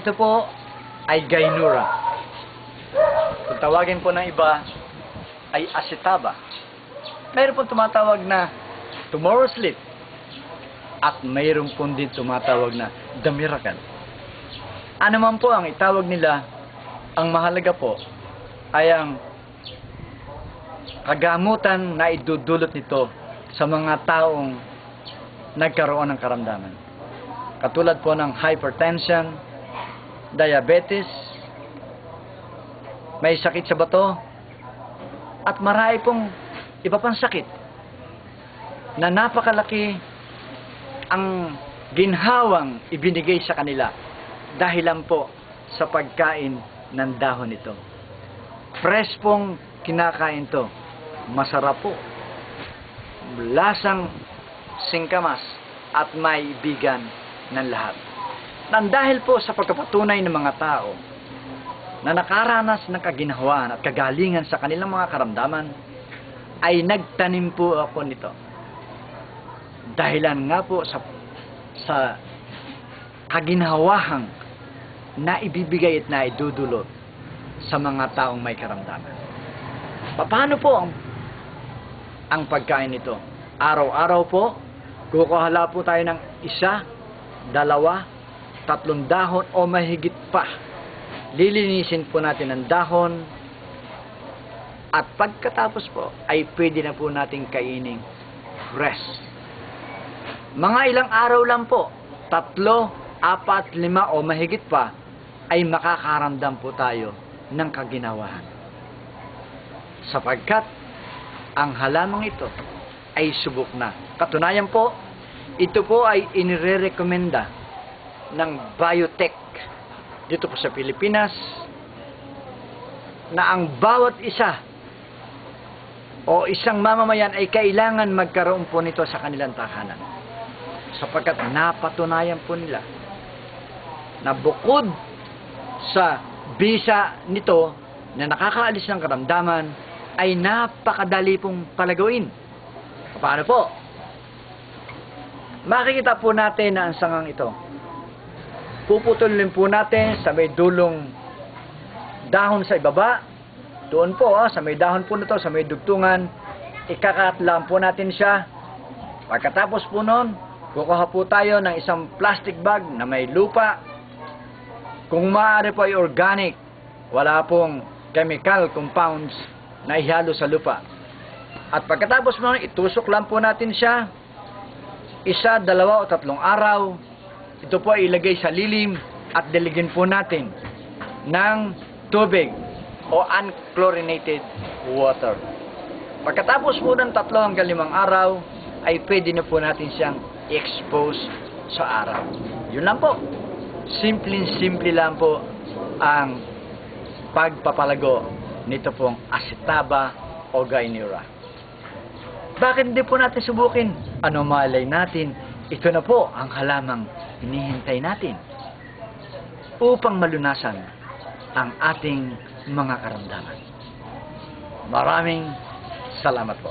Ito po ay Gainura. Kung tawagin po ng iba ay Acetaba. Mayroon pong tumatawag na Tomorrow's Sleep. At mayroon pong din tumatawag na The Miracle. Ano man po ang itawag nila, ang mahalaga po ay ang kagamutan na idudulot nito sa mga taong nagkaroon ng karamdaman. Katulad po ng hypertension, diabetes, may sakit sa bato, at marami pong iba pang sakit na napakalaki ang ginhawang ibinigay sa kanila dahilan po sa pagkain ng dahon nito. Fresh pong kinakain to. Masarap po. Lasang singkamas at may bigan ng lahat. Nang dahil po sa pagkapatunay ng mga tao na nakaranas ng kaginhawaan at kagalingan sa kanilang mga karamdaman, ay nagtanim po ako nito. Dahilan nga po sa kaginhawahang na ibibigay at na idudulot sa mga taong may karamdaman. Paano po ang pagkain nito? Araw-araw po, kukuhala po tayo ng 1, 2, 3 dahon o mahigit pa. Lilinisin po natin ang dahon at pagkatapos po ay pwede na po natin kainin fresh. Mga ilang araw lang po, 3, 4, 5 o mahigit pa, ay makakaramdam po tayo ng kaginawahan. Sapagkat ang halamang ito ay subok na. Katunayan po, ito po ay inirerekomenda ng biotech dito po sa Pilipinas na ang bawat isa o isang mamamayan ay kailangan magkaroon po nito sa kanilang tahanan. Sapagkat napatunayan po nila na bukod sa bisa nito na nakakaalis ng karamdaman ay napakadali pong palagawin. Paano po? Makikita po natin na ang sangang ito. Puputulin po natin sa may dulong dahon sa ibaba. Doon po, sa may dahon po nito, sa may dugtungan, ikakat lang po natin siya. Pagkatapos po nun, kukuha po tayo ng isang plastic bag na may lupa. Kung maaari po ay organic, wala pong chemical compounds na ihalo sa lupa. At pagkatapos mo, itusok lang po natin siya. 1, 2 o 3 araw. Ito po ay ilagay sa lilim at diligin po natin ng tubig o unchlorinated water. Pagkatapos po ng 3 hanggang 5 araw, ay pwede na po natin siyang i-expose sa araw. Yun lang po. Simpleng-simple lang po ang pagpapalago nito pong Acetaba o Gainura. Bakit hindi po natin subukin? Ano malay natin? Ito na po ang halamang hinihintay natin upang malunasan ang ating mga karamdaman. Maraming salamat po.